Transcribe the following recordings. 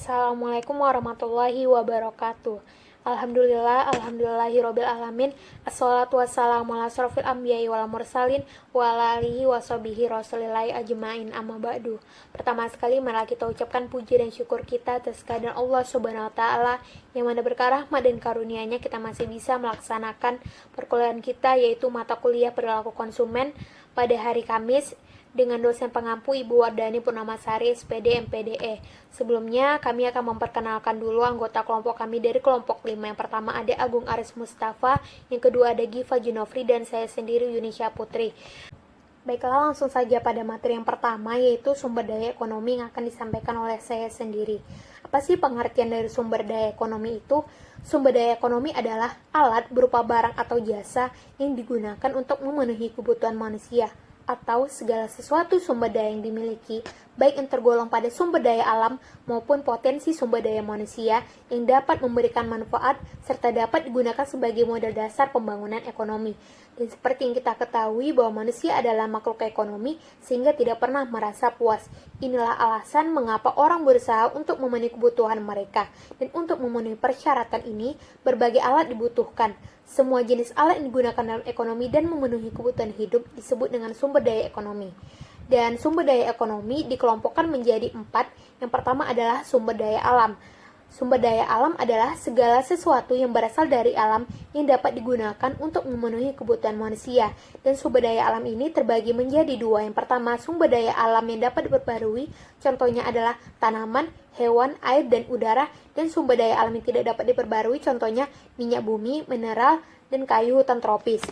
Assalamualaikum warahmatullahi wabarakatuh. Alhamdulillahirabbil alamin. Assalatu wassalamu ala asrofil anbiya'i wal mursalin wa ala alihi washabihi rasulillahi ajmain, amma ba'du. Pertama sekali marilah kita ucapkan puji dan syukur kita atas kehadiran Allah Subhanahu wa taala yang mana berkah rahmat dan karunia-Nya kita masih bisa melaksanakan perkuliahan kita, yaitu mata kuliah perilaku konsumen pada hari Kamis dengan dosen pengampu Ibu Wardani Purnamasari, SPD, MPDE. Sebelumnya, kami akan memperkenalkan dulu anggota kelompok kami dari kelompok 5. Yang pertama ada Agung Aris Mustafa, yang kedua ada Giva Junofri, dan saya sendiri Yunisha Putri. Baiklah, langsung saja pada materi yang pertama, yaitu sumber daya ekonomi yang akan disampaikan oleh saya sendiri. Apa sih pengertian dari sumber daya ekonomi itu? Sumber daya ekonomi adalah alat berupa barang atau jasa yang digunakan untuk memenuhi kebutuhan manusia, atau segala sesuatu sumber daya yang dimiliki, baik yang tergolong pada sumber daya alam maupun potensi sumber daya manusia yang dapat memberikan manfaat serta dapat digunakan sebagai modal dasar pembangunan ekonomi. Dan seperti yang kita ketahui bahwa manusia adalah makhluk ekonomi sehingga tidak pernah merasa puas. Inilah alasan mengapa orang berusaha untuk memenuhi kebutuhan mereka. Dan untuk memenuhi persyaratan ini, berbagai alat dibutuhkan. Semua jenis alat yang digunakan dalam ekonomi dan memenuhi kebutuhan hidup disebut dengan sumber daya ekonomi. Dan sumber daya ekonomi dikelompokkan menjadi 4. Yang pertama adalah sumber daya alam. Sumber daya alam adalah segala sesuatu yang berasal dari alam yang dapat digunakan untuk memenuhi kebutuhan manusia. Dan sumber daya alam ini terbagi menjadi 2. Yang pertama, sumber daya alam yang dapat diperbarui, contohnya adalah tanaman, hewan, air, dan udara. Dan sumber daya alam yang tidak dapat diperbarui, contohnya minyak bumi, mineral, dan kayu hutan tropis.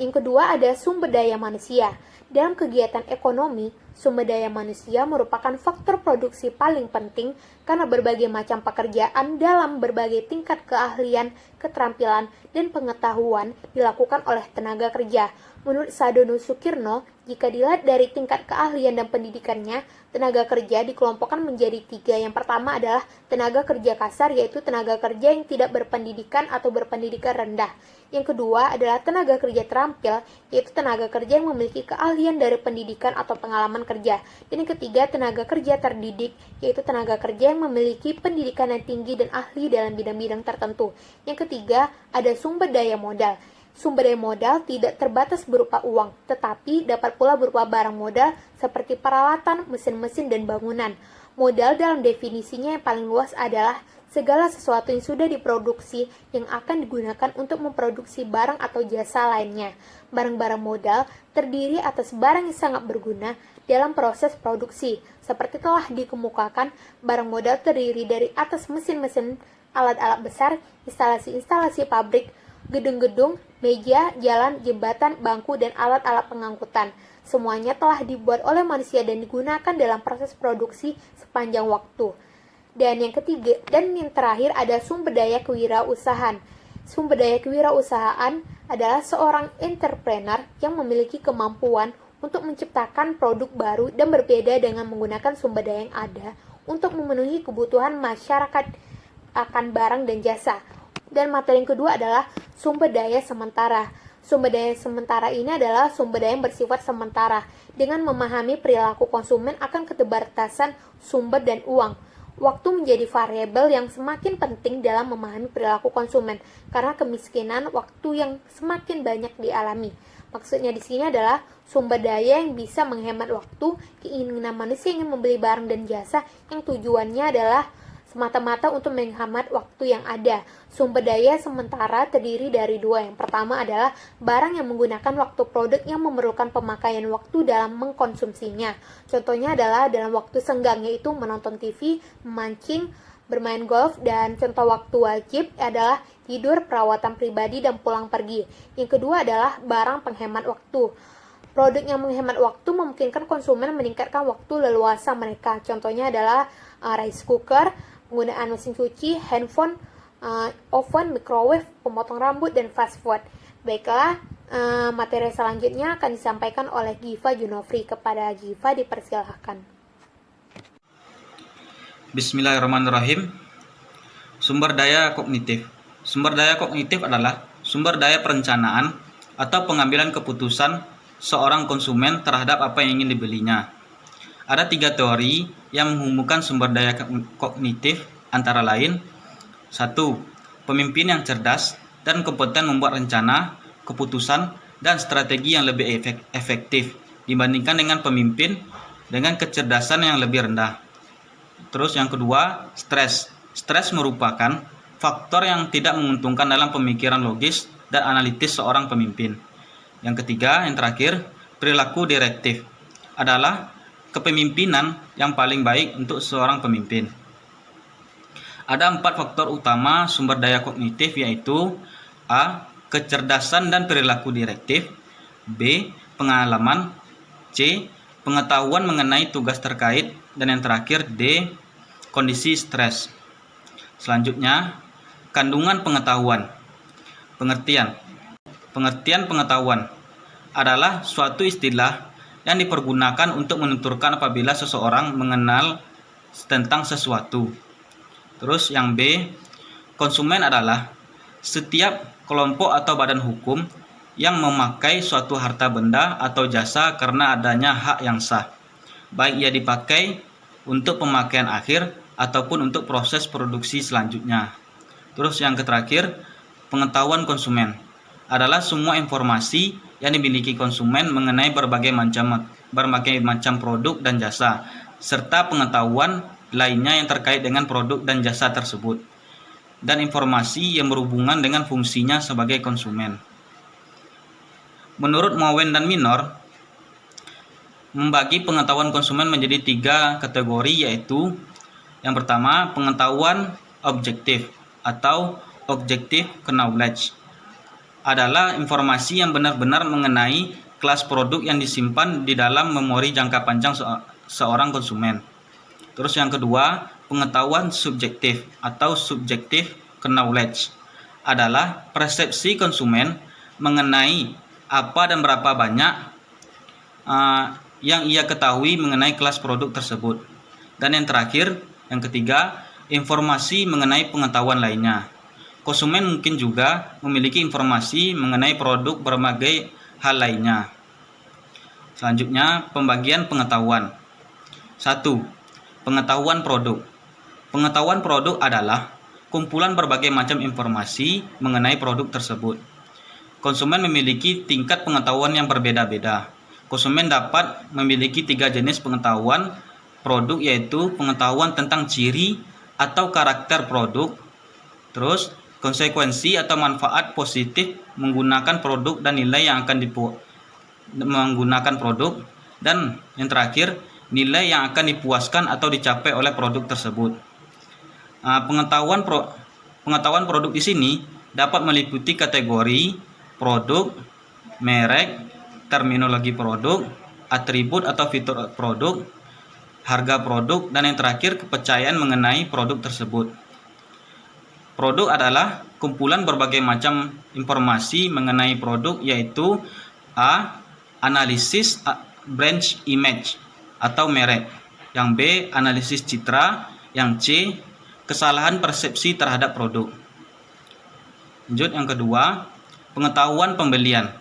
Yang kedua ada sumber daya manusia. Dalam kegiatan ekonomi, sumber daya manusia merupakan faktor produksi paling penting karena berbagai macam pekerjaan dalam berbagai tingkat keahlian, keterampilan, dan pengetahuan dilakukan oleh tenaga kerja. Menurut Sadono Sukirno, jika dilihat dari tingkat keahlian dan pendidikannya, tenaga kerja dikelompokkan menjadi 3. Yang pertama adalah tenaga kerja kasar, yaitu tenaga kerja yang tidak berpendidikan atau berpendidikan rendah. Yang kedua adalah tenaga kerja terampil, yaitu tenaga kerja yang memiliki keahlian dari pendidikan atau pengalaman kerja. Dan yang ketiga, tenaga kerja terdidik, yaitu tenaga kerja yang memiliki pendidikan yang tinggi dan ahli dalam bidang-bidang tertentu. Yang ketiga, ada sumber daya modal. Sumber daya modal tidak terbatas berupa uang, tetapi dapat pula berupa barang modal seperti peralatan, mesin-mesin, dan bangunan. Modal dalam definisinya yang paling luas adalah segala sesuatu yang sudah diproduksi yang akan digunakan untuk memproduksi barang atau jasa lainnya. Barang-barang modal terdiri atas barang yang sangat berguna dalam proses produksi. Seperti telah dikemukakan, barang modal terdiri dari atas mesin-mesin, alat-alat besar, instalasi-instalasi pabrik, gedung-gedung, meja, jalan, jembatan, bangku, dan alat-alat pengangkutan. Semuanya telah dibuat oleh manusia dan digunakan dalam proses produksi sepanjang waktu. Dan yang ketiga dan yang terakhir ada sumber daya kewirausahaan. Sumber daya kewirausahaan adalah seorang entrepreneur yang memiliki kemampuan untuk menciptakan produk baru dan berbeda dengan menggunakan sumber daya yang ada untuk memenuhi kebutuhan masyarakat akan barang dan jasa. Dan materi yang kedua adalah sumber daya sementara. Sumber daya sementara ini adalah sumber daya yang bersifat sementara. Dengan memahami perilaku konsumen akan keterbatasan sumber dan uang, waktu menjadi variabel yang semakin penting dalam memahami perilaku konsumen karena kemiskinan waktu yang semakin banyak dialami. Maksudnya di sini adalah sumber daya yang bisa menghemat waktu, keinginan manusia ingin membeli barang dan jasa yang tujuannya adalah semata-mata untuk menghemat waktu yang ada. Sumber daya sementara terdiri dari 2. Yang pertama adalah barang yang menggunakan waktu produk yang memerlukan pemakaian waktu dalam mengkonsumsinya. Contohnya adalah dalam waktu senggang, yaitu menonton TV, memancing, bermain golf, dan contoh waktu wajib adalah tidur, perawatan pribadi, dan pulang pergi. Yang kedua adalah barang penghemat waktu. Produk yang menghemat waktu memungkinkan konsumen meningkatkan waktu leluasa mereka. Contohnya adalah rice cooker, penggunaan mesin cuci, handphone, oven, microwave, pemotong rambut, dan fast food. Baiklah, materi selanjutnya akan disampaikan oleh Giva Junofri. Kepada Giva dipersilahkan. Bismillahirrahmanirrahim. Sumber daya kognitif. Sumber daya kognitif adalah sumber daya perencanaan atau pengambilan keputusan seorang konsumen terhadap apa yang ingin dibelinya. Ada 3 teori yang menghubungkan sumber daya kognitif, antara lain: 1. Pemimpin yang cerdas dan kompeten membuat rencana, keputusan, dan strategi yang lebih efektif dibandingkan dengan pemimpin dengan kecerdasan yang lebih rendah. Terus yang kedua, stres. Stres merupakan faktor yang tidak menguntungkan dalam pemikiran logis dan analitis seorang pemimpin. Yang ketiga, yang terakhir, perilaku direktif adalah kepemimpinan yang paling baik untuk seorang pemimpin. Ada 4 faktor utama sumber daya kognitif, yaitu A. Kecerdasan dan perilaku direktif, B. Pengalaman, C. Pengetahuan mengenai tugas terkait, dan yang terakhir D. Kondisi stres. Selanjutnya, kandungan pengetahuan. Pengertian pengetahuan adalah suatu istilah yang dipergunakan untuk menuturkan apabila seseorang mengenal tentang sesuatu. Terus yang B, konsumen adalah setiap kelompok atau badan hukum yang memakai suatu harta benda atau jasa karena adanya hak yang sah, baik ia dipakai untuk pemakaian akhir ataupun untuk proses produksi selanjutnya. Terus yang terakhir, pengetahuan konsumen adalah semua informasi yang dimiliki konsumen mengenai berbagai macam produk dan jasa, serta pengetahuan lainnya yang terkait dengan produk dan jasa tersebut, dan informasi yang berhubungan dengan fungsinya sebagai konsumen. Menurut Mowen dan Minor, membagi pengetahuan konsumen menjadi 3 kategori, yaitu yang pertama, pengetahuan objektif atau objective knowledge adalah informasi yang benar-benar mengenai kelas produk yang disimpan di dalam memori jangka panjang seorang konsumen. Terus yang kedua, pengetahuan subjektif atau subjective knowledge adalah persepsi konsumen mengenai apa dan berapa banyak yang ia ketahui mengenai kelas produk tersebut. Dan yang terakhir, yang ketiga, informasi mengenai pengetahuan lainnya. Konsumen mungkin juga memiliki informasi mengenai produk berbagai hal lainnya. Selanjutnya, pembagian pengetahuan. 1. Pengetahuan produk. Pengetahuan produk adalah kumpulan berbagai macam informasi mengenai produk tersebut. Konsumen memiliki tingkat pengetahuan yang berbeda-beda. Konsumen dapat memiliki 3 jenis pengetahuan produk, yaitu pengetahuan tentang ciri atau karakter produk, terus konsekuensi atau manfaat positif menggunakan produk dan nilai yang akan menggunakan produk, dan yang terakhir, nilai yang akan dipuaskan atau dicapai oleh produk tersebut. Pengetahuan produk di sini dapat meliputi kategori produk, merek, terminologi produk, atribut atau fitur produk, harga produk, dan yang terakhir, kepercayaan mengenai produk tersebut. Produk adalah kumpulan berbagai macam informasi mengenai produk, yaitu A. Analisis brand image atau merek, yang B. Analisis citra, yang C. Kesalahan persepsi terhadap produk. Lanjut yang kedua, pengetahuan pembelian.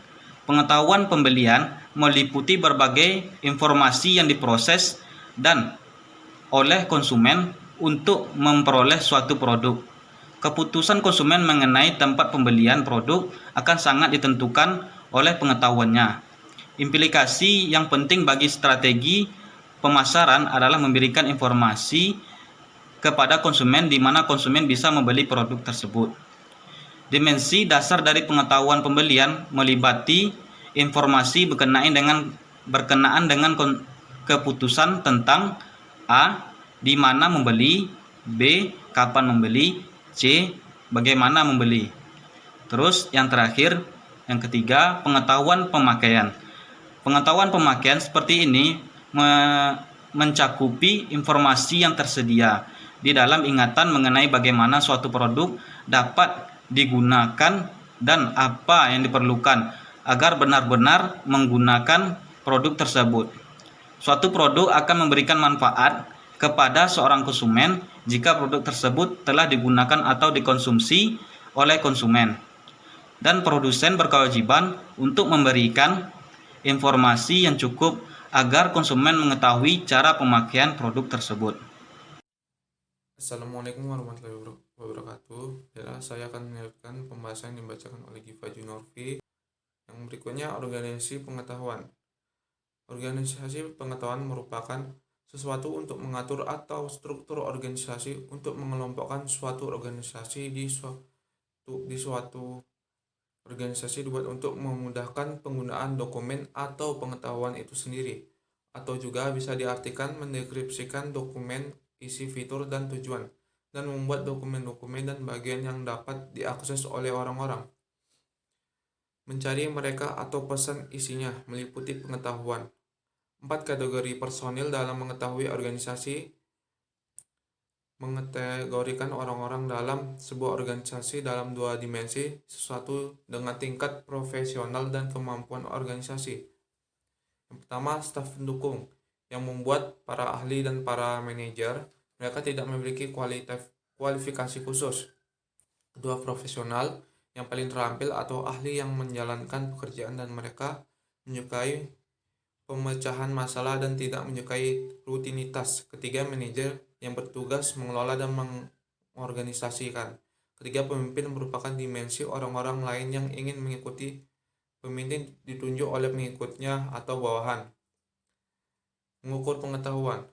Pengetahuan pembelian meliputi berbagai informasi yang diproses dan oleh konsumen untuk memperoleh suatu produk. Keputusan konsumen mengenai tempat pembelian produk akan sangat ditentukan oleh pengetahuannya. Implikasi yang penting bagi strategi pemasaran adalah memberikan informasi kepada konsumen di mana konsumen bisa membeli produk tersebut. Dimensi dasar dari pengetahuan pembelian meliputi informasi berkenaan dengan keputusan tentang A. Di mana membeli, B. Kapan membeli, C. Bagaimana membeli. Terus yang terakhir, yang ketiga, pengetahuan pemakaian. Pengetahuan pemakaian seperti ini mencakupi informasi yang tersedia di dalam ingatan mengenai bagaimana suatu produk dapat digunakan dan apa yang diperlukan agar benar-benar menggunakan produk tersebut. Suatu produk akan memberikan manfaat kepada seorang konsumen jika produk tersebut telah digunakan atau dikonsumsi oleh konsumen. Dan produsen berkewajiban untuk memberikan informasi yang cukup agar konsumen mengetahui cara pemakaian produk tersebut. Assalamualaikum warahmatullahi wabarakatuh. Ya, saya akan melanjutkan pembahasan yang dibacakan oleh Giva Junorvi. Yang berikutnya, organisasi pengetahuan. Organisasi pengetahuan merupakan sesuatu untuk mengatur atau struktur organisasi untuk mengelompokkan suatu organisasi di suatu organisasi dibuat untuk memudahkan penggunaan dokumen atau pengetahuan itu sendiri, atau juga bisa diartikan mendeskripsikan dokumen, isi, fitur, dan tujuan, dan membuat dokumen-dokumen dan bagian yang dapat diakses oleh orang-orang. Mencari mereka atau pesan isinya meliputi pengetahuan. 4 kategori personil dalam mengetahui organisasi mengategorikan orang-orang dalam sebuah organisasi dalam 2 dimensi, sesuatu dengan tingkat profesional dan kemampuan organisasi. Yang pertama, staf pendukung, yang membuat para ahli dan para manajer, mereka tidak memiliki kualifikasi khusus. Kedua, profesional, yang paling terampil atau ahli yang menjalankan pekerjaan dan mereka menyukai pemecahan masalah dan tidak menyukai rutinitas. Ketiga, manajer yang bertugas mengelola dan mengorganisasikan. Ketiga, pemimpin merupakan dimensi orang-orang lain yang ingin mengikuti pemimpin ditunjuk oleh pengikutnya atau bawahan. Mengukur pengetahuan.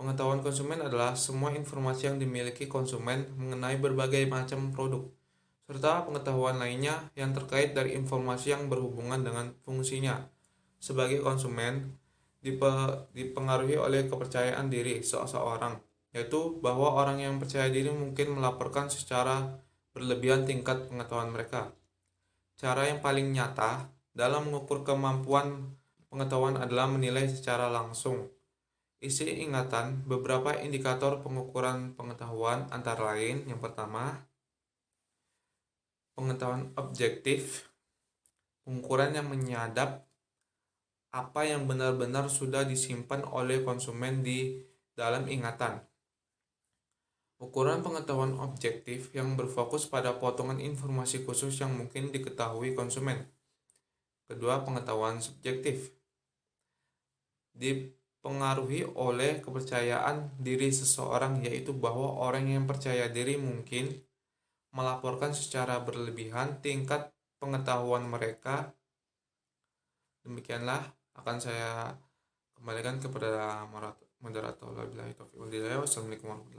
Pengetahuan konsumen adalah semua informasi yang dimiliki konsumen mengenai berbagai macam produk, serta pengetahuan lainnya yang terkait dari informasi yang berhubungan dengan fungsinya. Sebagai konsumen, dipengaruhi oleh kepercayaan diri seseorang, yaitu bahwa orang yang percaya diri mungkin melaporkan secara berlebihan tingkat pengetahuan mereka. Cara yang paling nyata dalam mengukur kemampuan pengetahuan adalah menilai secara langsung isi ingatan. Beberapa indikator pengukuran pengetahuan antara lain, yang pertama, pengetahuan objektif, pengukuran yang menyadap apa yang benar-benar sudah disimpan oleh konsumen di dalam ingatan. Ukuran pengetahuan objektif yang berfokus pada potongan informasi khusus yang mungkin diketahui konsumen. Kedua, pengetahuan subjektif, dipengaruhi oleh kepercayaan diri seseorang, yaitu bahwa orang yang percaya diri mungkin melaporkan secara berlebihan tingkat pengetahuan mereka. Demikianlah akan saya kembalikan kepada moderator. Wassalamualaikum warahmatullahi wabarakatuh.